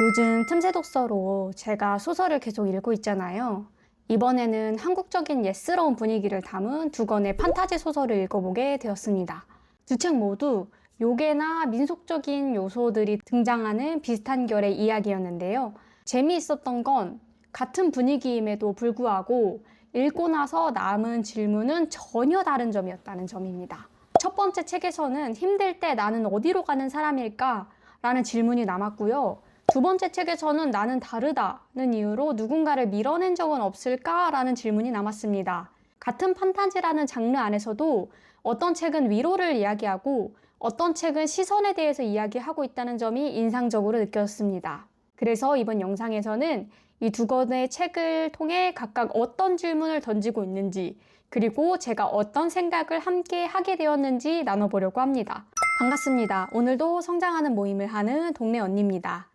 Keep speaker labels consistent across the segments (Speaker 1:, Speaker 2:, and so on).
Speaker 1: 요즘 틈새 독서로 제가 소설을 계속 읽고 있잖아요. 이번에는 한국적인 예스러운 분위기를 담은 두 권의 판타지 소설을 읽어보게 되었습니다. 두 책 모두 요괴나 민속적인 요소들이 등장하는 비슷한 결의 이야기였는데요. 재미있었던 건 같은 분위기임에도 불구하고 읽고 나서 남은 질문은 전혀 다른 점이었다는 점입니다. 첫 번째 책에서는 힘들 때 나는 어디로 가는 사람일까? 라는 질문이 남았고요. 두 번째 책에서는 나는 다르다는 이유로 누군가를 밀어낸 적은 없을까라는 질문이 남았습니다. 같은 판타지라는 장르 안에서도 어떤 책은 위로를 이야기하고 어떤 책은 시선에 대해서 이야기하고 있다는 점이 인상적으로 느껴졌습니다. 그래서 이번 영상에서는 이 두 권의 책을 통해 각각 어떤 질문을 던지고 있는지, 그리고 제가 어떤 생각을 함께 하게 되었는지 나눠보려고 합니다. 반갑습니다. 오늘도 성장하는 모임을 하는 동네 언니입니다.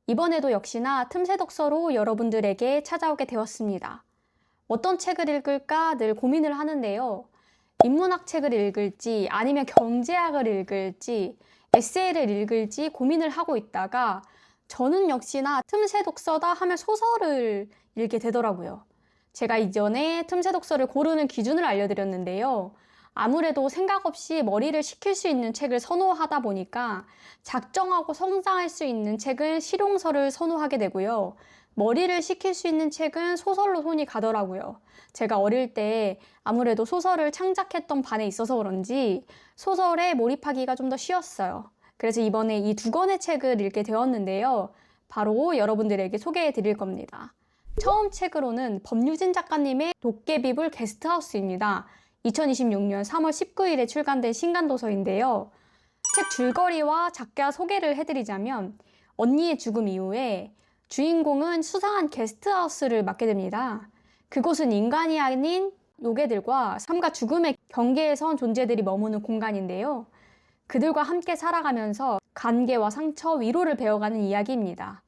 Speaker 1: 이번에도 역시나 틈새 독서로 여러분들에게 찾아오게 되었습니다. 어떤 책을 읽을까 늘 고민을 하는데요. 인문학 책을 읽을지 아니면 경제학을 읽을지 에세이를 읽을지 고민을 하고 있다가 저는 역시나 틈새 독서다 하면 소설을 읽게 되더라고요. 제가 이전에 틈새 독서를 고르는 기준을 알려드렸는데요. 아무래도 생각 없이 머리를 식힐 수 있는 책을 선호하다 보니까 작정하고 성장할 수 있는 책은 실용서를 선호하게 되고요. 머리를 식힐 수 있는 책은 소설로 손이 가더라고요. 제가 어릴 때 아무래도 소설을 창작했던 반에 있어서 그런지 소설에 몰입하기가 좀 더 쉬웠어요. 그래서 이번에 이 두 권의 책을 읽게 되었는데요. 바로 여러분들에게 소개해 드릴 겁니다. 처음 책으로는 법유진 작가님의 도깨비불 게스트하우스입니다. 2026년 3월 19일에 출간된 신간도서인데요. 책 줄거리와 작가 소개를 해드리자면 언니의 죽음 이후에 주인공은 수상한 게스트하우스를 맡게 됩니다. 그곳은 인간이 아닌 요괴들과 삶과 죽음의 경계에 선 존재들이 머무는 공간인데요. 그들과 함께 살아가면서 관계와 상처, 위로를 배워가는 이야기입니다.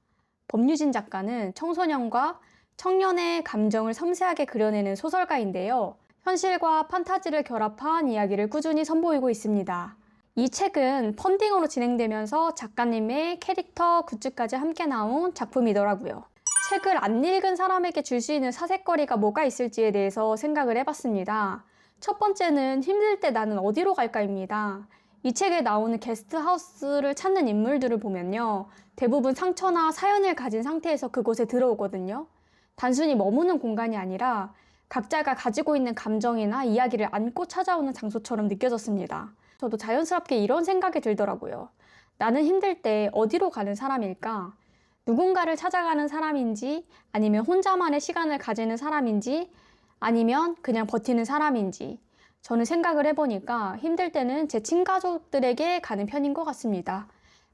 Speaker 1: 법유진 작가는 청소년과 청년의 감정을 섬세하게 그려내는 소설가인데요. 현실과 판타지를 결합한 이야기를 꾸준히 선보이고 있습니다. 이 책은 펀딩으로 진행되면서 작가님의 캐릭터 굿즈까지 함께 나온 작품이더라고요. 책을 안 읽은 사람에게 줄 수 있는 사색거리가 뭐가 있을지에 대해서 생각을 해봤습니다. 첫 번째는 힘들 때 나는 어디로 갈까입니다. 이 책에 나오는 게스트하우스를 찾는 인물들을 보면요. 대부분 상처나 사연을 가진 상태에서 그곳에 들어오거든요. 단순히 머무는 공간이 아니라 각자가 가지고 있는 감정이나 이야기를 안고 찾아오는 장소처럼 느껴졌습니다. 저도 자연스럽게 이런 생각이 들더라고요. 나는 힘들 때 어디로 가는 사람일까? 누군가를 찾아가는 사람인지, 아니면 혼자만의 시간을 가지는 사람인지, 아니면 그냥 버티는 사람인지. 저는 생각을 해보니까 힘들 때는 제 친가족들에게 가는 편인 것 같습니다.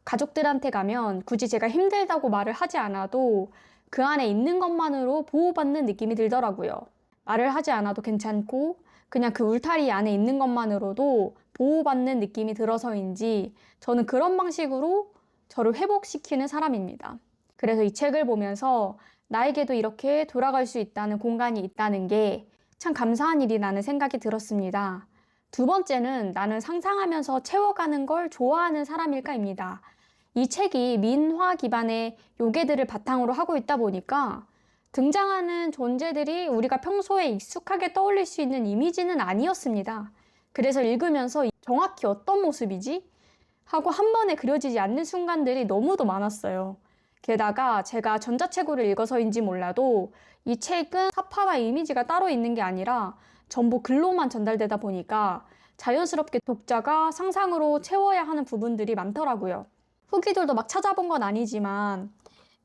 Speaker 1: 가족들한테 가면 굳이 제가 힘들다고 말을 하지 않아도 그 안에 있는 것만으로 보호받는 느낌이 들더라고요. 말을 하지 않아도 괜찮고 그냥 그 울타리 안에 있는 것만으로도 보호받는 느낌이 들어서인지 저는 그런 방식으로 저를 회복시키는 사람입니다. 그래서 이 책을 보면서 나에게도 이렇게 돌아갈 수 있다는 공간이 있다는 게 참 감사한 일이라는 생각이 들었습니다. 두 번째는 나는 상상하면서 채워가는 걸 좋아하는 사람일까입니다. 이 책이 민화 기반의 요괴들을 바탕으로 하고 있다 보니까 등장하는 존재들이 우리가 평소에 익숙하게 떠올릴 수 있는 이미지는 아니었습니다. 그래서 읽으면서 정확히 어떤 모습이지? 하고 한 번에 그려지지 않는 순간들이 너무도 많았어요. 게다가 제가 전자책으로 읽어서인지 몰라도 이 책은 사파와 이미지가 따로 있는 게 아니라 전부 글로만 전달되다 보니까 자연스럽게 독자가 상상으로 채워야 하는 부분들이 많더라고요. 후기들도 막 찾아본 건 아니지만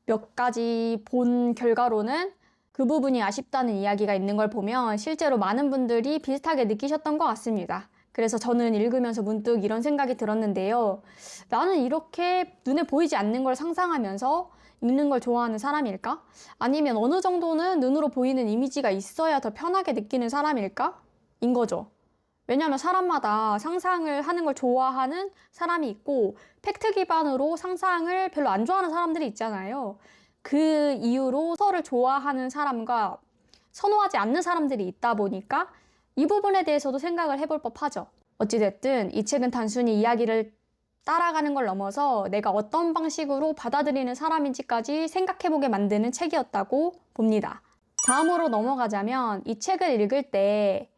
Speaker 1: 몇 가지 본 결과로는 그 부분이 아쉽다는 이야기가 있는 걸 보면 실제로 많은 분들이 비슷하게 느끼셨던 것 같습니다. 그래서 저는 읽으면서 문득 이런 생각이 들었는데요. 나는 이렇게 눈에 보이지 않는 걸 상상하면서 읽는 걸 좋아하는 사람일까? 아니면 어느 정도는 눈으로 보이는 이미지가 있어야 더 편하게 느끼는 사람일까? 인 거죠. 왜냐하면 사람마다 상상을 하는 걸 좋아하는 사람이 있고 팩트 기반으로 상상을 별로 안 좋아하는 사람들이 있잖아요. 그 이유로 소설을 좋아하는 사람과 선호하지 않는 사람들이 있다 보니까 이 부분에 대해서도 생각을 해볼 법하죠. 어찌됐든 이 책은 단순히 이야기를 따라가는 걸 넘어서 내가 어떤 방식으로 받아들이는 사람인지까지 생각해보게 만드는 책이었다고 봅니다. 다음으로 넘어가자면 이 책을 읽을 때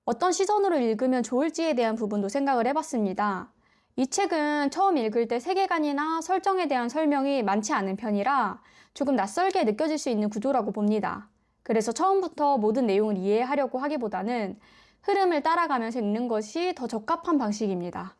Speaker 1: 어떤 시선으로 읽으면 좋을지에 대한 부분도 생각을 해봤습니다. 이 책은 처음 읽을 때 세계관이나 설정에 대한 설명이 많지 않은 편이라 조금 낯설게 느껴질 수 있는 구조라고 봅니다. 그래서 처음부터 모든 내용을 이해하려고 하기보다는 흐름을 따라가면서 읽는 것이 더 적합한 방식입니다.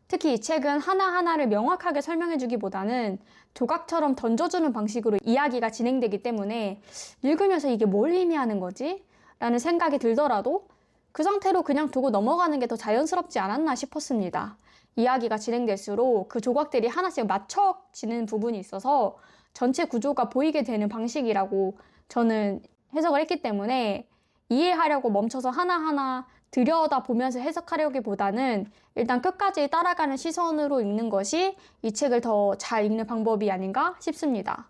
Speaker 1: 특히 이 책은 하나하나를 명확하게 설명해주기보다는 조각처럼 던져주는 방식으로 이야기가 진행되기 때문에 읽으면서 이게 뭘 의미하는 거지? 라는 생각이 들더라도 그 상태로 그냥 두고 넘어가는 게 더 자연스럽지 않았나 싶었습니다. 이야기가 진행될수록 그 조각들이 하나씩 맞춰지는 부분이 있어서 전체 구조가 보이게 되는 방식이라고 저는 해석을 했기 때문에 이해하려고 멈춰서 하나하나 들여다보면서 해석하려기보다는 일단 끝까지 따라가는 시선으로 읽는 것이 이 책을 더 잘 읽는 방법이 아닌가 싶습니다.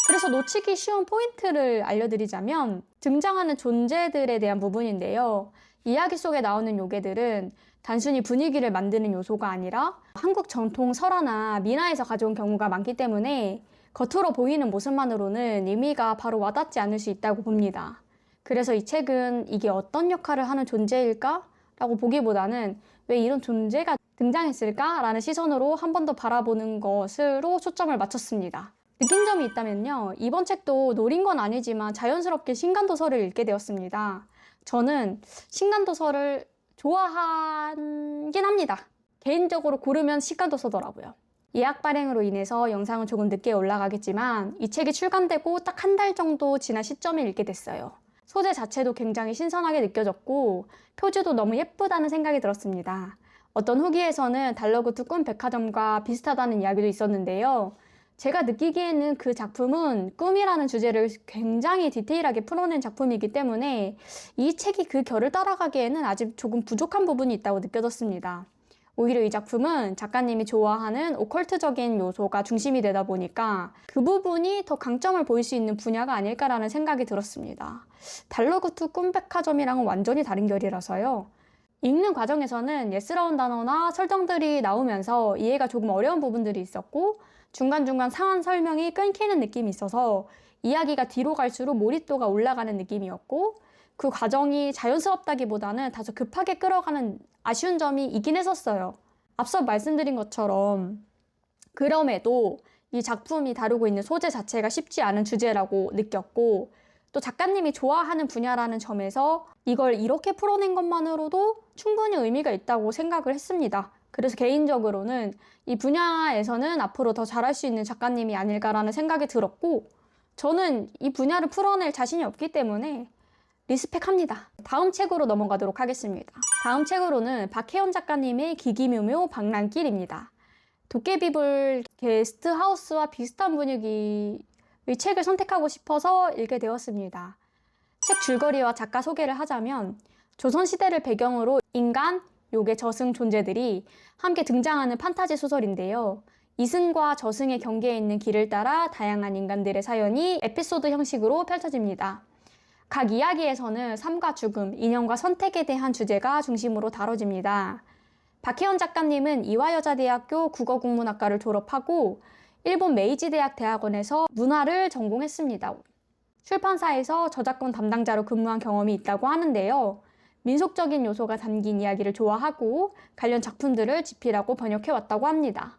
Speaker 1: 그래서 놓치기 쉬운 포인트를 알려드리자면 등장하는 존재들에 대한 부분인데요. 이야기 속에 나오는 요괴들은 단순히 분위기를 만드는 요소가 아니라 한국 전통 설화나 민화에서 가져온 경우가 많기 때문에 겉으로 보이는 모습만으로는 의미가 바로 와닿지 않을 수 있다고 봅니다. 그래서 이 책은 이게 어떤 역할을 하는 존재일까? 라고 보기보다는 왜 이런 존재가 등장했을까? 라는 시선으로 한 번 더 바라보는 것으로 초점을 맞췄습니다. 느낀 점이 있다면요. 이번 책도 노린 건 아니지만 자연스럽게 신간도서를 읽게 되었습니다. 저는 신간도서를 좋아하긴 합니다. 개인적으로 고르면 신간도서더라고요. 예약 발행으로 인해서 영상은 조금 늦게 올라가겠지만 이 책이 출간되고 딱 한 달 정도 지난 시점에 읽게 됐어요. 소재 자체도 굉장히 신선하게 느껴졌고 표지도 너무 예쁘다는 생각이 들었습니다. 어떤 후기에서는 달러구트 꿈 백화점과 비슷하다는 이야기도 있었는데요. 제가 느끼기에는 그 작품은 꿈이라는 주제를 굉장히 디테일하게 풀어낸 작품이기 때문에 이 책이 그 결을 따라가기에는 아직 조금 부족한 부분이 있다고 느껴졌습니다. 오히려 이 작품은 작가님이 좋아하는 오컬트적인 요소가 중심이 되다 보니까 그 부분이 더 강점을 보일 수 있는 분야가 아닐까라는 생각이 들었습니다. 달러구트 꿈백화점이랑은 완전히 다른 결이라서요. 읽는 과정에서는 예스러운 단어나 설정들이 나오면서 이해가 조금 어려운 부분들이 있었고 중간중간 상황 설명이 끊기는 느낌이 있어서 이야기가 뒤로 갈수록 몰입도가 올라가는 느낌이었고 그 과정이 자연스럽다기보다는 다소 급하게 끌어가는 아쉬운 점이 있긴 했었어요. 앞서 말씀드린 것처럼 그럼에도 이 작품이 다루고 있는 소재 자체가 쉽지 않은 주제라고 느꼈고 또 작가님이 좋아하는 분야라는 점에서 이걸 이렇게 풀어낸 것만으로도 충분히 의미가 있다고 생각을 했습니다. 그래서 개인적으로는 이 분야에서는 앞으로 더 잘할 수 있는 작가님이 아닐까라는 생각이 들었고 저는 이 분야를 풀어낼 자신이 없기 때문에 리스펙합니다. 다음 책으로 넘어가도록 하겠습니다. 다음 책으로는 박혜연 작가님의 기기묘묘 방랑길입니다. 도깨비불 게스트하우스와 비슷한 분위기의 책을 선택하고 싶어서 읽게 되었습니다. 책 줄거리와 작가 소개를 하자면 조선시대를 배경으로 인간, 요괴, 저승 존재들이 함께 등장하는 판타지 소설인데요. 이승과 저승의 경계에 있는 길을 따라 다양한 인간들의 사연이 에피소드 형식으로 펼쳐집니다. 각 이야기에서는 삶과 죽음, 인연과 선택에 대한 주제가 중심으로 다뤄집니다. 박혜연 작가님은 이화여자대학교 국어국문학과를 졸업하고 일본 메이지대학 대학원에서 문화를 전공했습니다. 출판사에서 저작권 담당자로 근무한 경험이 있다고 하는데요. 민속적인 요소가 담긴 이야기를 좋아하고 관련 작품들을 집필하고 번역해왔다고 합니다.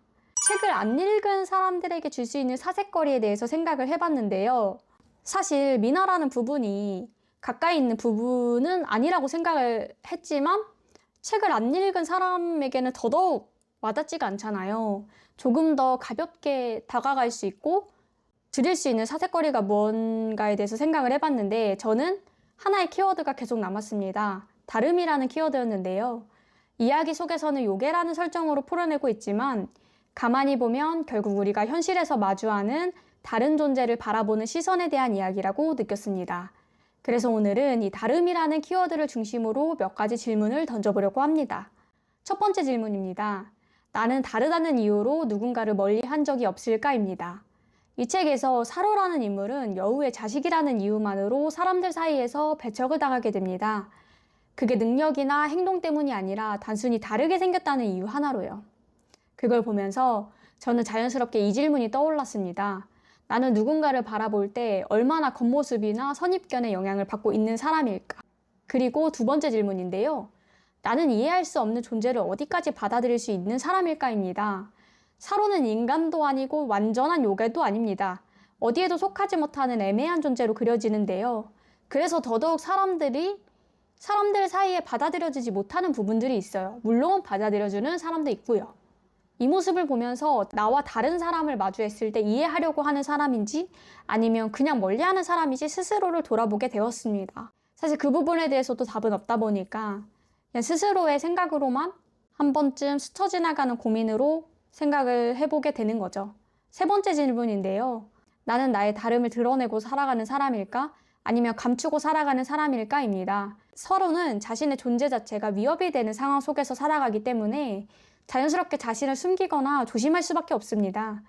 Speaker 1: 책을 안 읽은 사람들에게 줄 수 있는 사색거리에 대해서 생각을 해봤는데요. 사실 민화라는 부분이 가까이 있는 부분은 아니라고 생각을 했지만 책을 안 읽은 사람에게는 더더욱 와닿지가 않잖아요. 조금 더 가볍게 다가갈 수 있고 드릴 수 있는 사색거리가 뭔가에 대해서 생각을 해봤는데 저는 하나의 키워드가 계속 남았습니다. 다름이라는 키워드였는데요. 이야기 속에서는 요괴라는 설정으로 풀어내고 있지만 가만히 보면 결국 우리가 현실에서 마주하는 다른 존재를 바라보는 시선에 대한 이야기라고 느꼈습니다. 그래서 오늘은 이 다름이라는 키워드를 중심으로 몇 가지 질문을 던져보려고 합니다. 첫 번째 질문입니다. 나는 다르다는 이유로 누군가를 멀리한 적이 없을까입니다. 이 책에서 사로라는 인물은 여우의 자식이라는 이유만으로 사람들 사이에서 배척을 당하게 됩니다. 그게 능력이나 행동 때문이 아니라 단순히 다르게 생겼다는 이유 하나로요. 그걸 보면서 저는 자연스럽게 이 질문이 떠올랐습니다. 나는 누군가를 바라볼 때 얼마나 겉모습이나 선입견에 영향을 받고 있는 사람일까? 그리고 두 번째 질문인데요. 나는 이해할 수 없는 존재를 어디까지 받아들일 수 있는 사람일까입니다. 사로는 인간도 아니고 완전한 요괴도 아닙니다. 어디에도 속하지 못하는 애매한 존재로 그려지는데요. 그래서 더더욱 사람들 사이에 받아들여지지 못하는 부분들이 있어요. 물론 받아들여주는 사람도 있고요. 이 모습을 보면서 나와 다른 사람을 마주했을 때 이해하려고 하는 사람인지 아니면 그냥 멀리하는 사람인지 스스로를 돌아보게 되었습니다. 사실 그 부분에 대해서도 답은 없다 보니까 그냥 스스로의 생각으로만 한 번쯤 스쳐 지나가는 고민으로 생각을 해보게 되는 거죠. 세 번째 질문인데요. 나는 나의 다름을 드러내고 살아가는 사람일까? 아니면 감추고 살아가는 사람일까?입니다. 서로는 자신의 존재 자체가 위협이 되는 상황 속에서 살아가기 때문에 자연스럽게 자신을 숨기거나 조심할 수밖에 없습니다.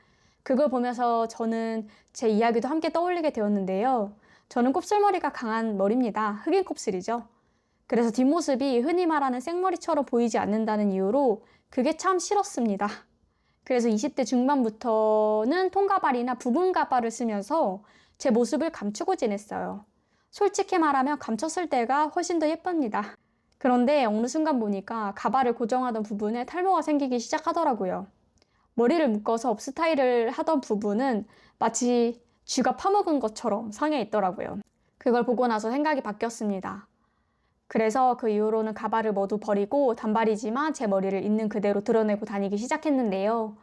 Speaker 1: 그걸 보면서 저는 제 이야기도 함께 떠올리게 되었는데요. 저는 곱슬머리가 강한 머리입니다. 흑인 곱슬이죠. 그래서 뒷모습이 흔히 말하는 생머리처럼 보이지 않는다는 이유로 그게 참 싫었습니다. 그래서 20대 중반부터는 통가발이나 부분 가발을 쓰면서 제 모습을 감추고 지냈어요. 솔직히 말하면 감췄을 때가 훨씬 더 예쁩니다. 그런데 어느 순간 보니까 가발을 고정하던 부분에 탈모가 생기기 시작하더라고요. 머리를 묶어서 업스타일을 하던 부분은 마치 쥐가 파먹은 것처럼 상해 있더라고요. 그걸 보고 나서 생각이 바뀌었습니다. 그래서 그 이후로는 가발을 모두 버리고 단발이지만 제 머리를 있는 그대로 드러내고 다니기 시작했는데요.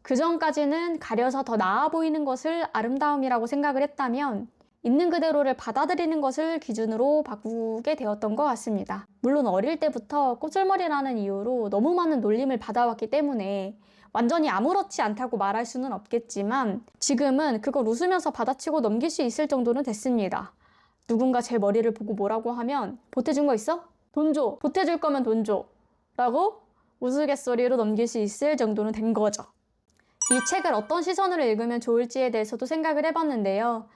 Speaker 1: 그 전까지는 가려서 더 나아 보이는 것을 아름다움이라고 생각을 했다면 있는 그대로를 받아들이는 것을 기준으로 바꾸게 되었던 것 같습니다. 물론 어릴 때부터 곱슬머리라는 이유로 너무 많은 놀림을 받아왔기 때문에 완전히 아무렇지 않다고 말할 수는 없겠지만 지금은 그걸 웃으면서 받아치고 넘길 수 있을 정도는 됐습니다. 누군가 제 머리를 보고 뭐라고 하면 보태준 거 있어? 돈 줘! 보태줄 거면 돈 줘! 라고 우스갯소리로 넘길 수 있을 정도는 된 거죠. 이 책을 어떤 시선으로 읽으면 좋을지에 대해서도 생각을 해봤는데요.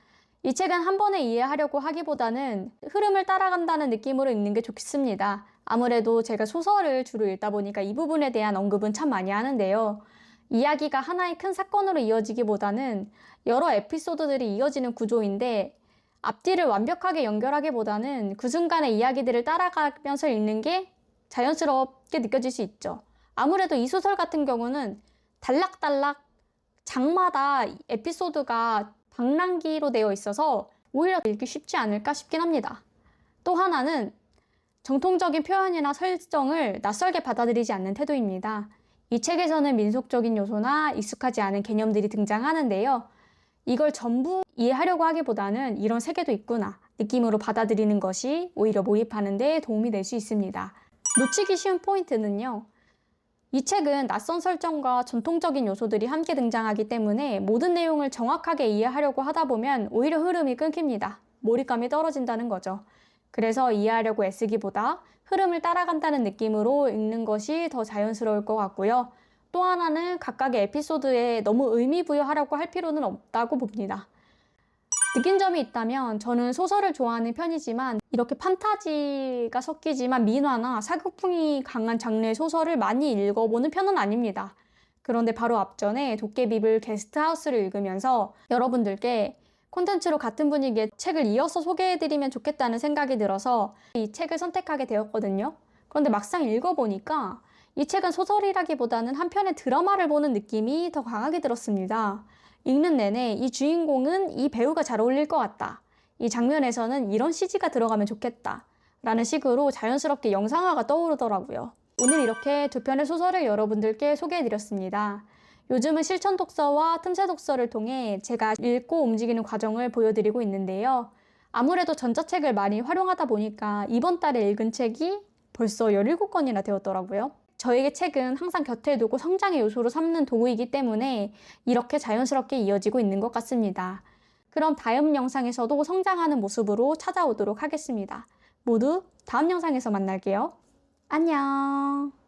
Speaker 1: 이 책은 한 번에 이해하려고 하기보다는 흐름을 따라간다는 느낌으로 읽는 게 좋습니다. 아무래도 제가 소설을 주로 읽다 보니까 이 부분에 대한 언급은 참 많이 하는데요. 이야기가 하나의 큰 사건으로 이어지기보다는 여러 에피소드들이 이어지는 구조인데 앞뒤를 완벽하게 연결하기보다는 그 순간의 이야기들을 따라가면서 읽는 게 자연스럽게 느껴질 수 있죠. 아무래도 이 소설 같은 경우는 단락단락 장마다 에피소드가 방랑기로 되어 있어서 오히려 읽기 쉽지 않을까 싶긴 합니다. 또 하나는 정통적인 표현이나 설정을 낯설게 받아들이지 않는 태도입니다. 이 책에서는 민속적인 요소나 익숙하지 않은 개념들이 등장하는데요. 이걸 전부 이해하려고 하기보다는 이런 세계도 있구나 느낌으로 받아들이는 것이 오히려 몰입하는 데 도움이 될 수 있습니다. 놓치기 쉬운 포인트는요. 이 책은 낯선 설정과 전통적인 요소들이 함께 등장하기 때문에 모든 내용을 정확하게 이해하려고 하다 보면 오히려 흐름이 끊깁니다. 몰입감이 떨어진다는 거죠. 그래서 이해하려고 애쓰기보다 흐름을 따라간다는 느낌으로 읽는 것이 더 자연스러울 것 같고요. 또 하나는 각각의 에피소드에 너무 의미 부여하려고 할 필요는 없다고 봅니다. 느낀 점이 있다면 저는 소설을 좋아하는 편이지만 이렇게 판타지가 섞이지만 민화나 사극풍이 강한 장르의 소설을 많이 읽어보는 편은 아닙니다. 그런데 바로 앞전에 도깨비불 게스트하우스를 읽으면서 여러분들께 콘텐츠로 같은 분위기의 책을 이어서 소개해드리면 좋겠다는 생각이 들어서 이 책을 선택하게 되었거든요. 그런데 막상 읽어보니까 이 책은 소설이라기보다는 한 편의 드라마를 보는 느낌이 더 강하게 들었습니다. 읽는 내내 이 주인공은 이 배우가 잘 어울릴 것 같다. 이 장면에서는 이런 CG가 들어가면 좋겠다. 라는 식으로 자연스럽게 영상화가 떠오르더라고요. 오늘 이렇게 두 편의 소설을 여러분들께 소개해드렸습니다. 요즘은 실천 독서와 틈새 독서를 통해 제가 읽고 움직이는 과정을 보여드리고 있는데요. 아무래도 전자책을 많이 활용하다 보니까 이번 달에 읽은 책이 벌써 17권이나 되었더라고요. 저에게 책은 항상 곁에 두고 성장의 요소로 삼는 도구이기 때문에 이렇게 자연스럽게 이어지고 있는 것 같습니다. 그럼 다음 영상에서도 성장하는 모습으로 찾아오도록 하겠습니다. 모두 다음 영상에서 만날게요. 안녕.